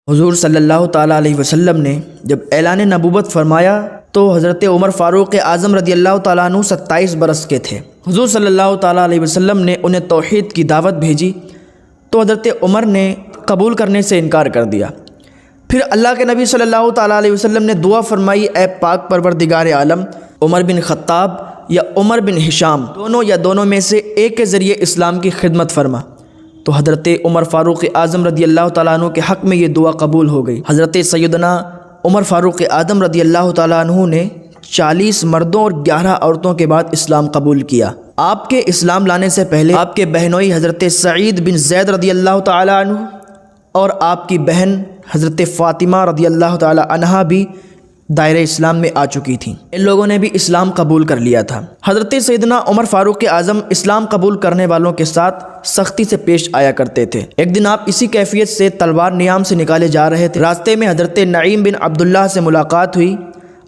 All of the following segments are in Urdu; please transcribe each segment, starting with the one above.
حضور صلی اللہ تعالیٰ علیہ وسلم نے جب اعلان نبوت فرمایا تو حضرت عمر فاروق اعظم رضی اللہ تعالیٰ عنہ 27 برس کے تھے۔ حضور صلی اللہ تعالیٰ علیہ وسلم نے انہیں توحید کی دعوت بھیجی تو حضرت عمر نے قبول کرنے سے انکار کر دیا۔ پھر اللہ کے نبی صلی اللہ تعالیٰ علیہ وسلم نے دعا فرمائی، اے پاک پروردگار عالم، عمر بن خطاب یا عمر بن ہشام دونوں میں سے ایک کے ذریعے اسلام کی خدمت فرما۔ تو حضرت عمر فاروق اعظم رضی اللہ تعالیٰ عنہ کے حق میں یہ دعا قبول ہو گئی۔ حضرت سیدنا عمر فاروق اعظم رضی اللہ تعالیٰ عنہ نے 40 مردوں اور 11 عورتوں کے بعد اسلام قبول کیا۔ آپ کے اسلام لانے سے پہلے آپ کے بہنوئی حضرت سعید بن زید رضی اللہ تعالیٰ عنہ اور آپ کی بہن حضرت فاطمہ رضی اللہ تعالیٰ عنہا بھی دائرہ اسلام میں آ چکی تھیں۔ ان لوگوں نے بھی اسلام قبول کر لیا تھا۔ حضرت سیدنا عمر فاروق اعظم اسلام قبول کرنے والوں کے ساتھ سختی سے پیش آیا کرتے تھے۔ ایک دن آپ اسی کیفیت سے تلوار نیام سے نکالے جا رہے تھے۔ راستے میں حضرت نعیم بن عبداللہ سے ملاقات ہوئی۔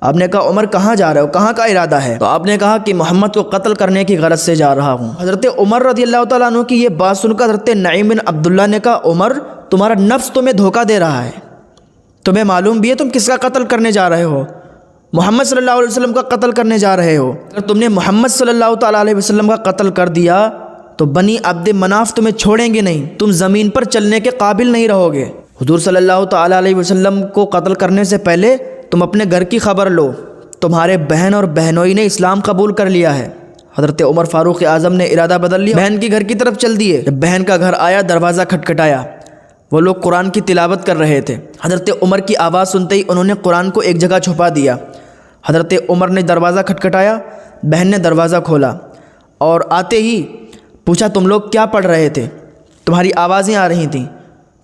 آپ نے کہا، عمر کہاں جا رہے ہو، کہاں کا ارادہ ہے؟ تو آپ نے کہا کہ محمد کو قتل کرنے کی غرض سے جا رہا ہوں۔ حضرت عمر رضی اللہ تعالیٰ عنہ کی یہ بات سن کر حضرت نعیم بن عبداللہ نے کہا، عمر تمہارا نفس تمہیں دھوکہ دے رہا ہے، تمہیں معلوم بھی ہے تم کس کا قتل کرنے جا رہے ہو؟ محمد صلی اللہ علیہ وسلم کا قتل کرنے جا رہے ہو۔ اگر تم نے محمد صلی اللہ تعالیٰ علیہ وسلم کا قتل کر دیا تو بنی عبد مناف تمہیں چھوڑیں گے نہیں، تم زمین پر چلنے کے قابل نہیں رہو گے۔ حضور صلی اللہ تعالیٰ علیہ وسلم کو قتل کرنے سے پہلے تم اپنے گھر کی خبر لو، تمہارے بہن اور بہنوئی نے اسلام قبول کر لیا ہے۔ حضرت عمر فاروق اعظم نے ارادہ بدل لیا، بہن کے گھر کی طرف چل دیے۔ جب بہن کا گھر آیا، دروازہ کھٹکھٹایا، وہ لوگ قرآن کی تلاوت کر رہے تھے۔ حضرت عمر کی آواز سنتے ہی انہوں نے قرآن کو ایک جگہ چھپا دیا۔ حضرت عمر نے دروازہ کھٹکھٹایا، بہن نے دروازہ کھولا اور آتے ہی پوچھا، تم لوگ کیا پڑھ رہے تھے؟ تمہاری آوازیں آ رہی تھیں۔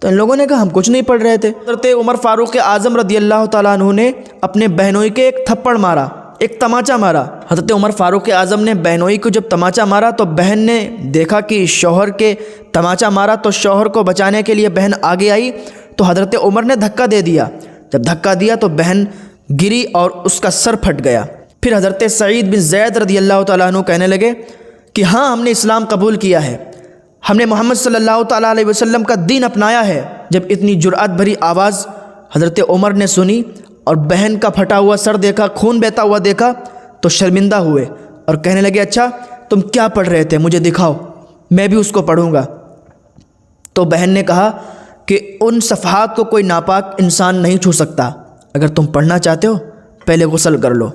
تو ان لوگوں نے کہا، ہم کچھ نہیں پڑھ رہے تھے۔ حضرت عمر فاروق اعظم رضی اللہ تعالیٰ عنہ نے اپنے بہنوئی کے ایک تھپڑ مارا، ایک تماچا مارا۔ حضرت عمر فاروق اعظم نے بہنوئی کو جب تماچا مارا تو بہن نے دیکھا کہ شوہر کے تماچا مارا، تو شوہر کو بچانے کے لیے بہن آگے آئی تو حضرت عمر نے دھکا دے دیا۔ جب دھکا دیا تو بہن گری اور اس کا سر پھٹ گیا۔ پھر حضرت سعید بن زید رضی اللہ تعالیٰ عنہ کہنے لگے کہ ہاں، ہم نے اسلام قبول کیا ہے، ہم نے محمد صلی اللہ تعالیٰ علیہ وسلم کا دین اپنایا ہے۔ جب اتنی جرأت بھری آواز حضرت عمر نے سنی اور بہن کا پھٹا ہوا سر دیکھا، خون بہتا ہوا دیکھا تو شرمندہ ہوئے اور کہنے لگے، اچھا تم کیا پڑھ رہے تھے، مجھے دکھاؤ، میں بھی اس کو پڑھوں گا۔ تو بہن نے کہا کہ ان صفحات کو کوئی ناپاک انسان نہیں چھو سکتا، اگر تم پڑھنا چاہتے ہو پہلے غسل کر لو۔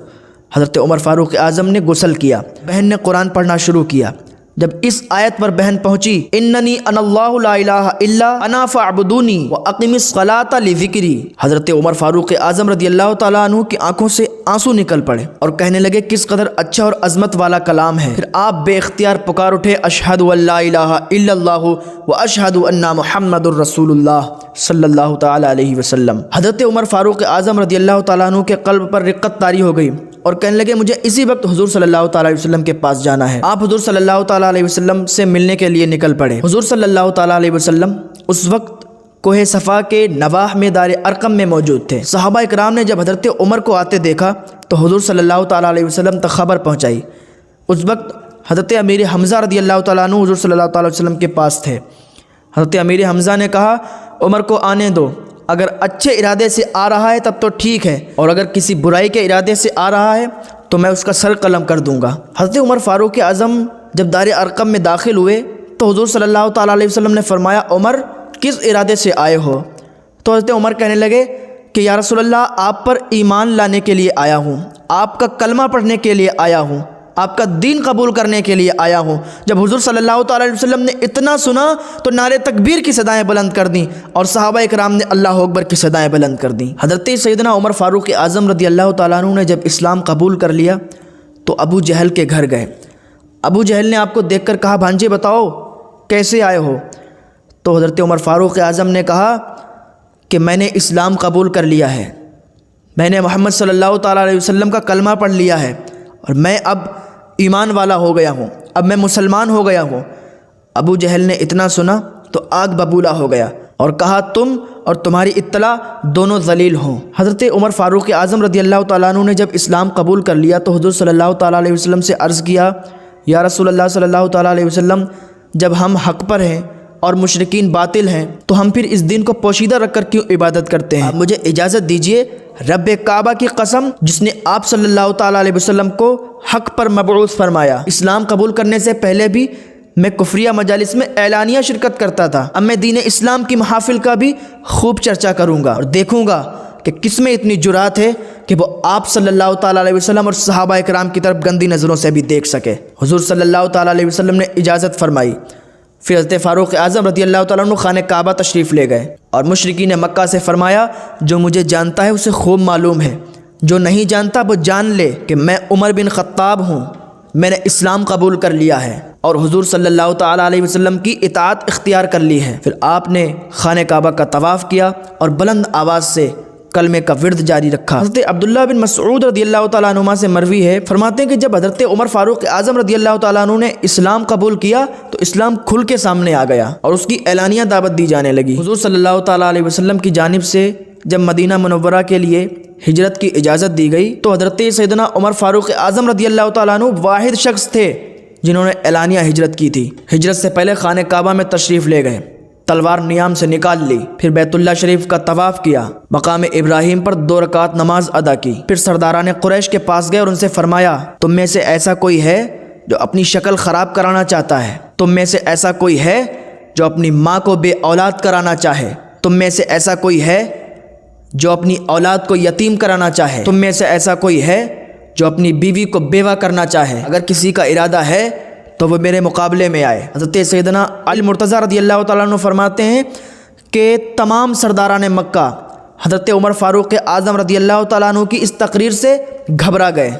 حضرت عمر فاروق اعظم نے غسل کیا، بہن نے قرآن پڑھنا شروع کیا۔ جب اس آیت پر بہن پہنچی، اننی انا اللہ لا الہ الا انا فاعبدونی واقم الصلاۃ لذکری، حضرت عمر فاروق اعظم رضی اللہ تعالیٰ عنہ کی آنکھوں سے آنسو نکل پڑے اور کہنے لگے، کس قدر اچھا اور عظمت والا کلام ہے۔ پھر آپ بے اختیار پکار اٹھے، اشہد ان لا الہ الا اللہ واشہد ان محمد الرسول اللہ صلی اللہ تعالیٰ علیہ وسلم۔ حضرت عمر فاروق اعظم رضی اللہ تعالیٰ عنہ کے قلب پر رقت طاری ہو گئی اور کہنے لگے، مجھے اسی وقت حضور صلی اللہ تعالیٰ علیہ وسلم کے پاس جانا ہے۔ آپ حضور صلی اللہ تعالیٰ علیہ وسلم سے ملنے کے لیے نکل پڑے۔ حضور صلی اللہ تعالیٰ علیہ وسلم اس وقت کوہ صفا کے نواح میں دار ارقم میں موجود تھے۔ صحابہ اکرام نے جب حضرت عمر کو آتے دیکھا تو حضور صلی اللہ تعالیٰ علیہ وسلم تک خبر پہنچائی۔ اس وقت حضرت امیر حمزہ رضی اللہ تعالیٰ عنہ حضور صلی اللہ تعالیٰ علیہ وسلم کے پاس تھے۔ حضرت امیر حمزہ نے کہا، عمر کو آنے دو، اگر اچھے ارادے سے آ رہا ہے تب تو ٹھیک ہے، اور اگر کسی برائی کے ارادے سے آ رہا ہے تو میں اس کا سر قلم کر دوں گا۔ حضرت عمر فاروق اعظم جب دار ارقم میں داخل ہوئے تو حضور صلی اللہ تعالیٰ علیہ وسلم نے فرمایا، عمر کس ارادے سے آئے ہو؟ تو حضرت عمر کہنے لگے کہ یا رسول اللہ، آپ پر ایمان لانے کے لیے آیا ہوں، آپ کا کلمہ پڑھنے کے لیے آیا ہوں، آپ کا دین قبول کرنے کے لیے آیا ہوں۔ جب حضور صلی اللہ تعالیٰ علیہ وسلم نے اتنا سنا تو نعرے تکبیر کی صدائیں بلند کر دیں اور صحابہ اکرام نے اللہ اکبر کی صدائیں بلند کر دیں۔ حضرت سیدنا عمر فاروق اعظم رضی اللہ تعالیٰ عنہ نے جب اسلام قبول کر لیا تو ابو جہل کے گھر گئے۔ ابو جہل نے آپ کو دیکھ کر کہا، بھانجے بتاؤ کیسے آئے ہو؟ تو حضرت عمر فاروق اعظم نے کہا کہ میں نے اسلام قبول کر لیا ہے، میں نے محمد صلی اللہ تعالیٰ علیہ وسلم کا کلمہ پڑھ لیا ہے اور میں اب ایمان والا ہو گیا ہوں، اب میں مسلمان ہو گیا ہوں۔ ابو جہل نے اتنا سنا تو آگ ببولا ہو گیا اور کہا، تم اور تمہاری اطلاع دونوں ذلیل ہوں۔ حضرت عمر فاروق اعظم رضی اللہ تعالیٰ عنہ نے جب اسلام قبول کر لیا تو حضور صلی اللہ تعالیٰ علیہ وسلم سے عرض کیا، یا رسول اللہ صلی اللہ تعالیٰ علیہ وسلم، جب ہم حق پر ہیں اور مشرکین باطل ہیں تو ہم پھر اس دن کو پوشیدہ رکھ کر کیوں عبادت کرتے ہیں؟ آپ مجھے اجازت دیجیے رب کعبہ کی قسم جس نے آپ صلی اللہ تعالیٰ علیہ وسلم کو حق پر مبعوث فرمایا، اسلام قبول کرنے سے پہلے بھی میں کفریہ مجالس میں اعلانیہ شرکت کرتا تھا، اب میں دین اسلام کی محافل کا بھی خوب چرچا کروں گا اور دیکھوں گا کہ کس میں اتنی جرات ہے کہ وہ آپ صلی اللہ تعالیٰ علیہ وسلم اور صحابہ کرام کی طرف گندی نظروں سے بھی دیکھ سکے۔ حضور صلی اللہ تعالیٰ علیہ وسلم نے اجازت فرمائی، پھر حضرت فاروق اعظم رضی اللہ تعالیٰ عنہ خانہ کعبہ تشریف لے گئے اور مشرکین مکہ سے فرمایا جو مجھے جانتا ہے اسے خوب معلوم ہے، جو نہیں جانتا وہ جان لے کہ میں عمر بن خطاب ہوں، میں نے اسلام قبول کر لیا ہے اور حضور صلی اللہ تعالیٰ علیہ وسلم کی اطاعت اختیار کر لی ہے۔ پھر آپ نے خانہ کعبہ کا طواف کیا اور بلند آواز سے کلمے کا ورد جاری رکھا۔ حضرت عبداللہ بن مسعود رضی اللہ تعالیٰ عنہ سے مروی ہے، فرماتے ہیں کہ جب حضرت عمر فاروق اعظم رضی اللہ تعالیٰ عنہ نے اسلام قبول کیا تو اسلام کھل کے سامنے آ گیا اور اس کی اعلانیہ دعوت دی جانے لگی۔ حضور صلی اللہ تعالیٰ علیہ وسلم کی جانب سے جب مدینہ منورہ کے لیے ہجرت کی اجازت دی گئی تو حضرت سیدنا عمر فاروق اعظم رضی اللہ تعالیٰ عنہ واحد شخص تھے جنہوں نے اعلانیہ ہجرت کی تھی۔ ہجرت سے پہلے خانہ کعبہ میں تشریف لے گئے، تلوار نیام سے نکال لی، پھر بیت اللہ شریف کا طواف کیا، مقام ابراہیم پر 2 رکعت نماز ادا کی، پھر سرداران قریش کے پاس گئے اور ان سے فرمایا تم میں سے ایسا کوئی ہے جو اپنی شکل خراب کرانا چاہتا ہے؟ تم میں سے ایسا کوئی ہے جو اپنی ماں کو بے اولاد کرانا چاہے؟ تم میں سے ایسا کوئی ہے جو اپنی اولاد کو یتیم کرانا چاہے؟ تم میں سے ایسا کوئی ہے جو اپنی بیوی کو بیوہ کرنا چاہے؟ اگر کسی کا ارادہ ہے تو وہ میرے مقابلے میں آئے۔ حضرت سیدنا علی مرتضیٰ رضی اللہ تعالیٰ عنہ فرماتے ہیں کہ تمام سرداران مکہ حضرت عمر فاروق اعظم رضی اللہ تعالیٰ عنہ کی اس تقریر سے گھبرا گئے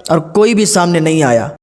اور کوئی بھی سامنے نہیں آیا۔